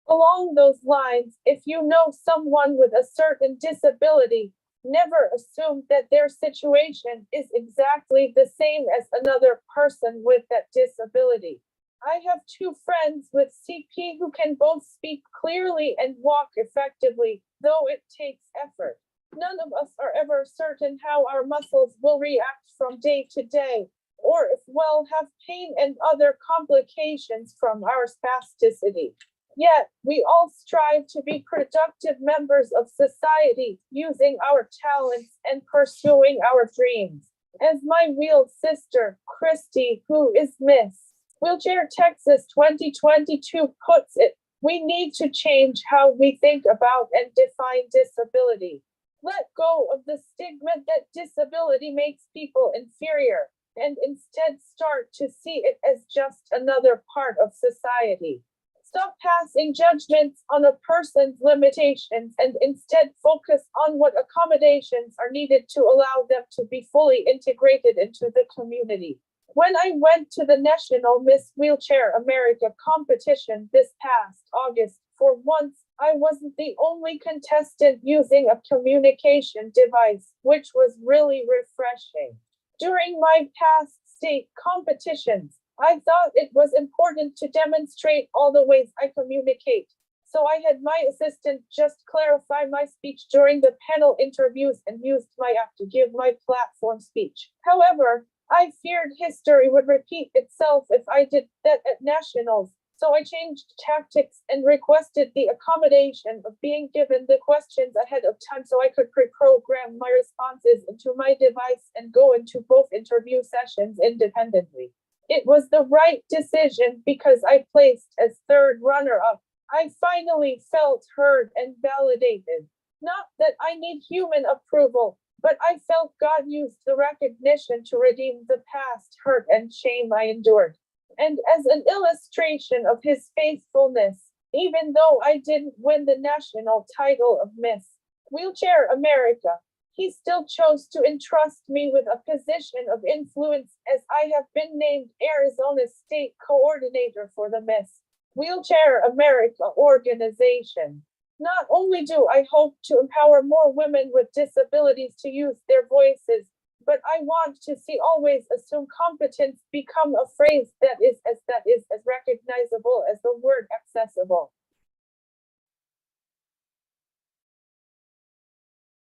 Along those lines, if you know someone with a certain disability, never assume that their situation is exactly the same as another person with that disability. I have two friends with CP who can both speak clearly and walk effectively, though it takes effort. None of us are ever certain how our muscles will react from day to day, or if we'll have pain and other complications from our spasticity. Yet, we all strive to be productive members of society, using our talents and pursuing our dreams. As my wheeled sister, Christy, who is Miss Wheelchair Texas 2022 puts it, we need to change how we think about and define disability. Let go of the stigma that disability makes people inferior, and instead start to see it as just another part of society. Stop passing judgments on a person's limitations and instead focus on what accommodations are needed to allow them to be fully integrated into the community. When I went to the National Miss Wheelchair America competition this past August, for once, I wasn't the only contestant using a communication device, which was really refreshing. During my past state competitions, I thought it was important to demonstrate all the ways I communicate. So I had my assistant just clarify my speech during the panel interviews and used my app to give my platform speech. However, I feared history would repeat itself if I did that at nationals. So I changed tactics and requested the accommodation of being given the questions ahead of time so I could pre-program my responses into my device and go into both interview sessions independently. It was the right decision because I placed as third runner-up. I finally felt heard and validated. Not that I need human approval, but I felt God used the recognition to redeem the past hurt and shame I endured. And as an illustration of his faithfulness, even though I didn't win the national title of Miss Wheelchair America, he still chose to entrust me with a position of influence as I have been named Arizona State Coordinator for the Miss Wheelchair America organization. Not only do I hope to empower more women with disabilities to use their voices, but I want to see always assume competence become a phrase that is as recognizable as the word accessible.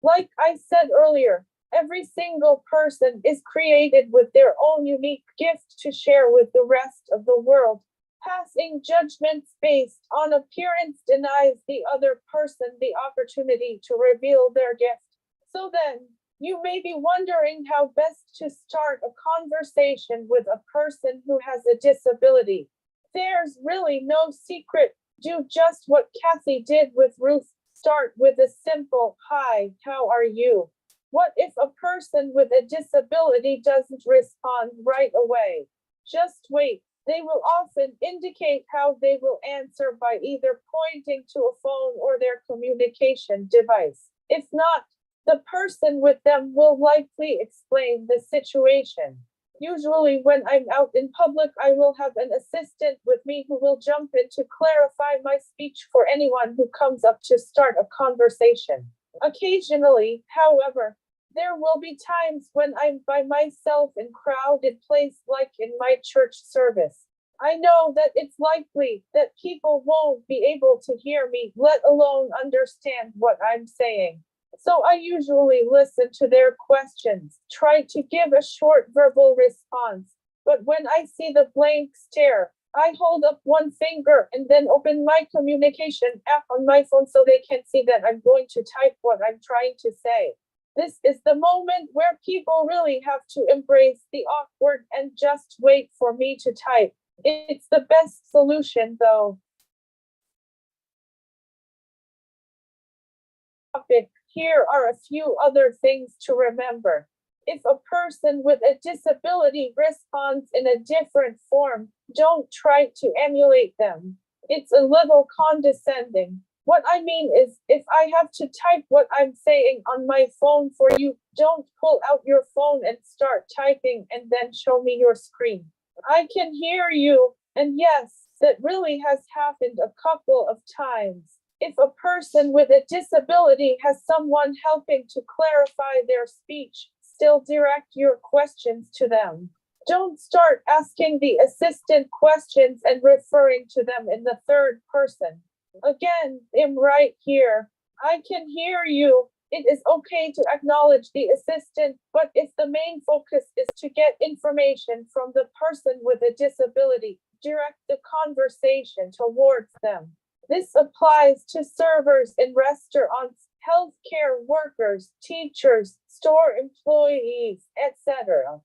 Like I said earlier, every single person is created with their own unique gift to share with the rest of the world. Passing judgments based on appearance denies the other person the opportunity to reveal their gift. So then, you may be wondering how best to start a conversation with a person who has a disability. There's really no secret. Do just what Kathy did with Ruth. Start with a simple, "Hi, how are you?" What if a person with a disability doesn't respond right away? Just wait. They will often indicate how they will answer by either pointing to a phone or their communication device. If not, the person with them will likely explain the situation. Usually when I'm out in public, I will have an assistant with me who will jump in to clarify my speech for anyone who comes up to start a conversation. Occasionally, however, there will be times when I'm by myself in crowded place like in my church service. I know that it's likely that people won't be able to hear me, let alone understand what I'm saying. So I usually listen to their questions, try to give a short verbal response. But when I see the blank stare, I hold up one finger and then open my communication app on my phone so they can see that I'm going to type what I'm trying to say. This is the moment where people really have to embrace the awkward and just wait for me to type. It's the best solution, though. Here are a few other things to remember. If a person with a disability responds in a different form, don't try to emulate them. It's a little condescending. What I mean is, if I have to type what I'm saying on my phone for you, don't pull out your phone and start typing and then show me your screen. I can hear you, and yes, that really has happened a couple of times. If a person with a disability has someone helping to clarify their speech, still direct your questions to them. Don't start asking the assistant questions and referring to them in the third person. Again, I'm right here. I can hear you. It is okay to acknowledge the assistant, but if the main focus is to get information from the person with a disability, direct the conversation towards them. This applies to servers in restaurants, healthcare workers, teachers, store employees, etc.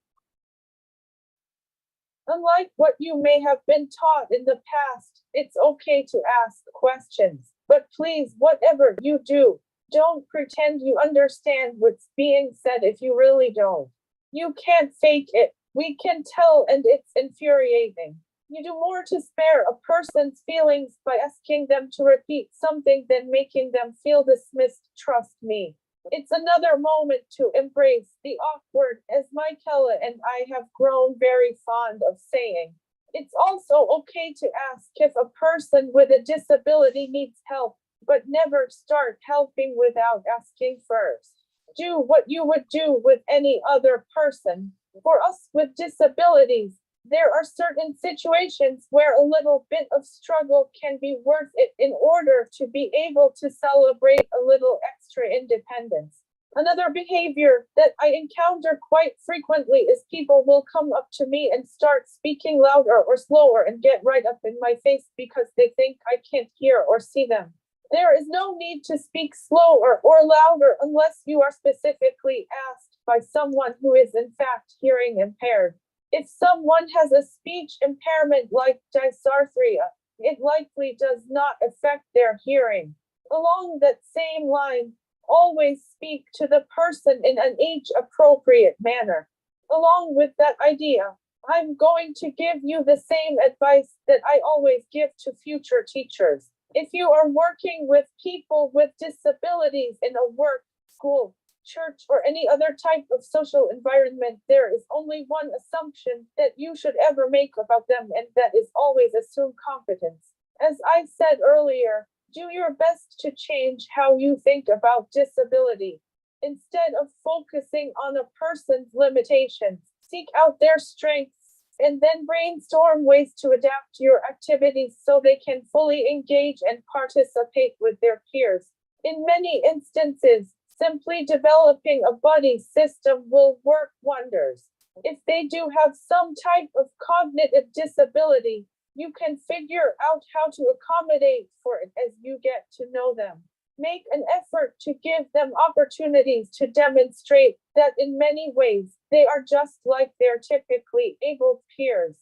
Unlike what you may have been taught in the past, it's okay to ask questions. But please, whatever you do, don't pretend you understand what's being said if you really don't. You can't fake it. We can tell, and it's infuriating. You do more to spare a person's feelings by asking them to repeat something than making them feel dismissed, trust me. It's another moment to embrace the awkward, as Michaela and I have grown very fond of saying. It's also okay to ask if a person with a disability needs help, but never start helping without asking first. Do what you would do with any other person. For us with disabilities, there are certain situations where a little bit of struggle can be worth it in order to be able to celebrate a little extra independence. Another behavior that I encounter quite frequently is people will come up to me and start speaking louder or slower and get right up in my face because they think I can't hear or see them. There is no need to speak slower or louder unless you are specifically asked by someone who is in fact hearing impaired. If someone has a speech impairment like dysarthria, it likely does not affect their hearing. Along that same line, always speak to the person in an age-appropriate manner. Along with that idea, I'm going to give you the same advice that I always give to future teachers. If you are working with people with disabilities in a work, school, church, or any other type of social environment, there is only one assumption that you should ever make about them, and that is always assume competence. As I said earlier, do your best to change how you think about disability. Instead of focusing on a person's limitations, seek out their strengths and then brainstorm ways to adapt your activities so they can fully engage and participate with their peers. In many instances, simply developing a buddy system will work wonders. If they do have some type of cognitive disability, you can figure out how to accommodate for it as you get to know them. Make an effort to give them opportunities to demonstrate that in many ways they are just like their typically able peers.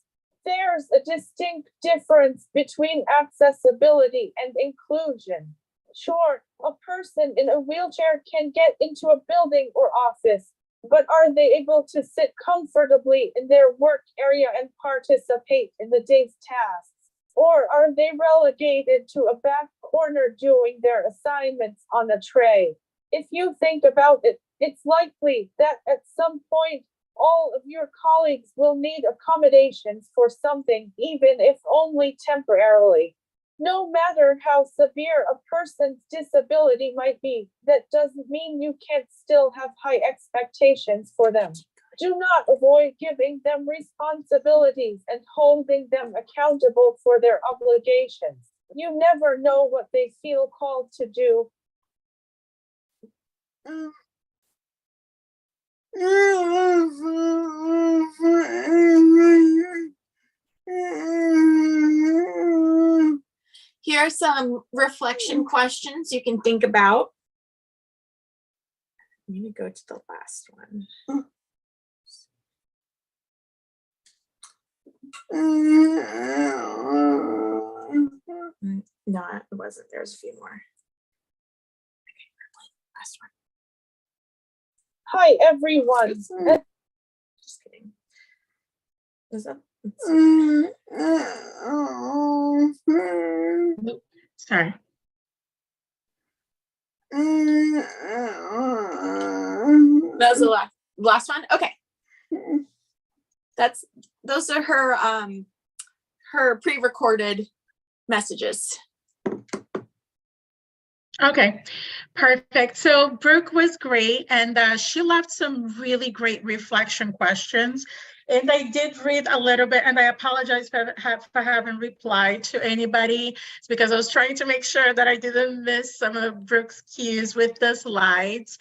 There's a distinct difference between accessibility and inclusion. Sure, a person in a wheelchair can get into a building or office, but are they able to sit comfortably in their work area and participate in the day's tasks? Or are they relegated to a back corner doing their assignments on a tray? If you think about it, it's likely that at some point, all of your colleagues will need accommodations for something, even if only temporarily. No matter how severe a person's disability might be, that doesn't mean you can't still have high expectations for them. Do not avoid giving them responsibilities and holding them accountable for their obligations. You never know what they feel called to do. Here are some reflection questions you can think about. I'm going to go to the last one. No, it wasn't. There's a few more. Okay, last one. Hi, everyone. Just kidding. Is that? Sorry. That was the last one. Okay. Those are her pre-recorded messages. Okay, perfect. So Brooke was great, and she left some really great reflection questions. And I did read a little bit, and I apologize for having replied to anybody. It's because I was trying to make sure that I didn't miss some of Brooke's cues with the slides.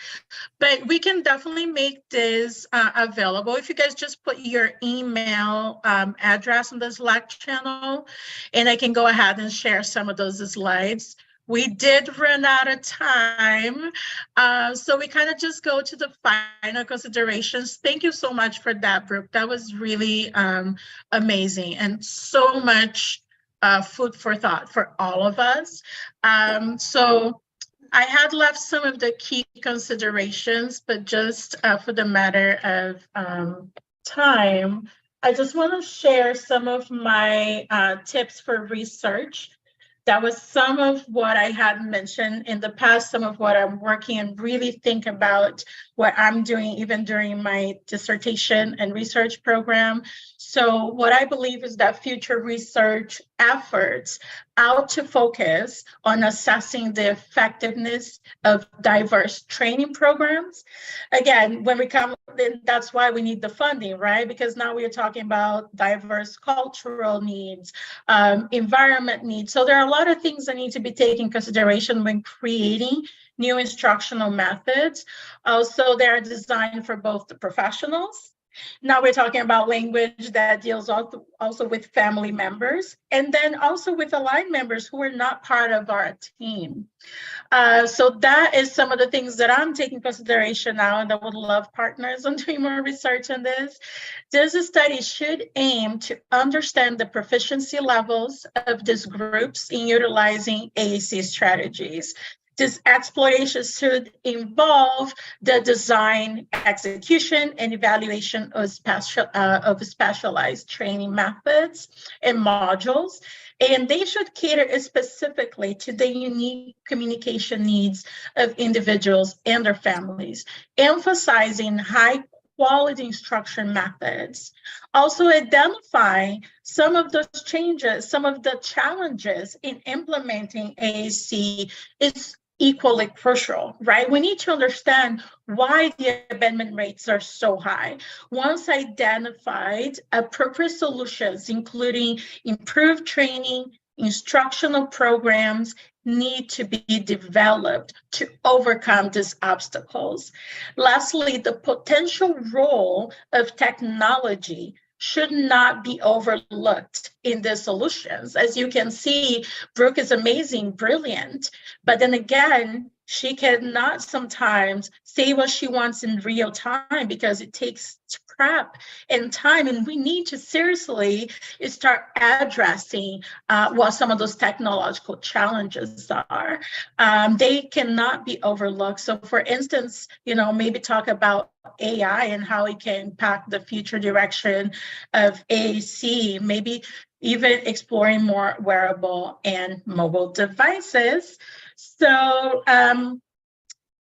But we can definitely make this available. If you guys just put your email address on the Slack channel, and I can go ahead and share some of those slides. We did run out of time, so we kind of just go to the final considerations. Thank you so much for that, Brooke. That was really amazing and so much food for thought for all of us. So I had left some of the key considerations, but just for the matter of time, I just want to share some of my tips for research. That was some of what I had mentioned in the past, some of what I'm working and really think about what I'm doing even during my dissertation and research program. So what I believe is that future research efforts ought to focus on assessing the effectiveness of diverse training programs. Again, when we come, then that's why we need the funding, right? Because now we are talking about diverse cultural needs, environment needs. So there are a lot of things that need to be taken into consideration when creating new instructional methods. Also, they are designed for both the professionals. Now we're talking about language that deals also with family members, and then also with aligned members who are not part of our team. So that is some of the things that I'm taking consideration now, and I would love partners on doing more research on this. This study should aim to understand the proficiency levels of these groups in utilizing AAC strategies. This exploration should involve the design, execution, and evaluation of specialized training methods and modules. And they should cater specifically to the unique communication needs of individuals and their families, emphasizing high quality instruction methods. Also identifying some of those changes, some of the challenges in implementing AAC is equally crucial, right? We need to understand why the abandonment rates are so high. Once identified, appropriate solutions, including improved training, instructional programs, need to be developed to overcome these obstacles. Lastly, the potential role of technology should not be overlooked in the solutions. As you can see, Brooke is amazing, brilliant, but then again, she cannot sometimes say what she wants in real time because it takes prep and time, and we need to seriously start addressing what some of those technological challenges are. They cannot be overlooked. So for instance, maybe talk about AI and how it can impact the future direction of AAC, maybe even exploring more wearable and mobile devices. So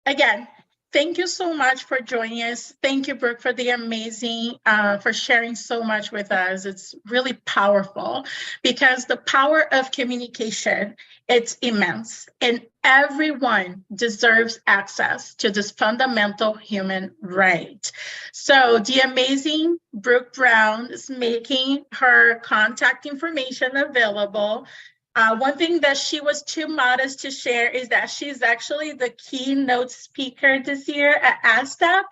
again, thank you so much for joining us. Thank you, Brooke, for the amazing, for sharing so much with us. It's really powerful because the power of communication, it's immense, and everyone deserves access to this fundamental human right. So the amazing Brooke Brown is making her contact information available. One thing that she was too modest to share is that she's actually the keynote speaker this year at ASTEP,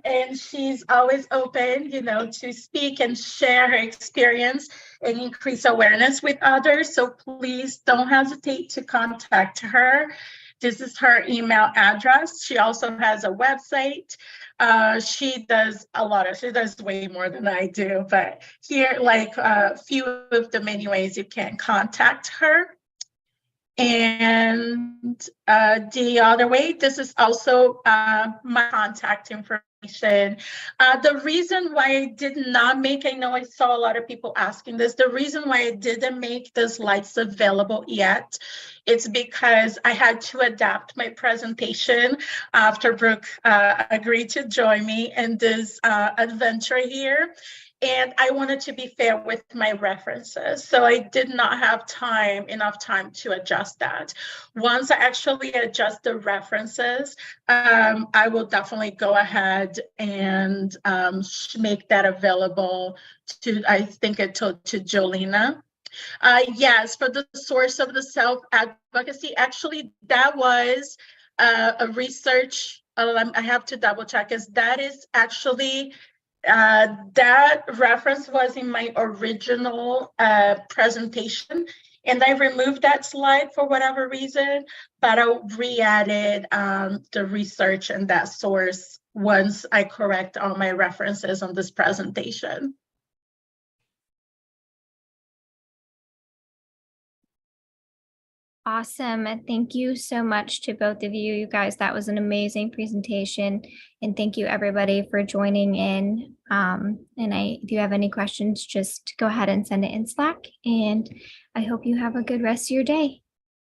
and she's always open, to speak and share her experience and increase awareness with others. So please don't hesitate to contact her. this is her email address. She also has a website. She does way more than I do, but here, like a few of the many ways you can contact her. And the other way, this is also my contact information. The reason why I did not make, I know I saw a lot of people asking this, the reason why I didn't make the slides available yet, it's because I had to adapt my presentation after Brooke agreed to join me in this adventure here. And I wanted to be fair with my references. So I did not have enough time to adjust that. Once I actually adjust the references, I will definitely go ahead and make that available to, I think I told to Jolena. Yes, for the source of the self-advocacy, actually that was a research, I have to double check, is that is actually, that reference was in my original presentation, and I removed that slide for whatever reason, but I re-added the research and that source once I correct all my references on this presentation. Awesome. Thank you so much to both of you. You guys, that was an amazing presentation. And thank you everybody for joining in. If you have any questions, just go ahead and send it in Slack. And I hope you have a good rest of your day.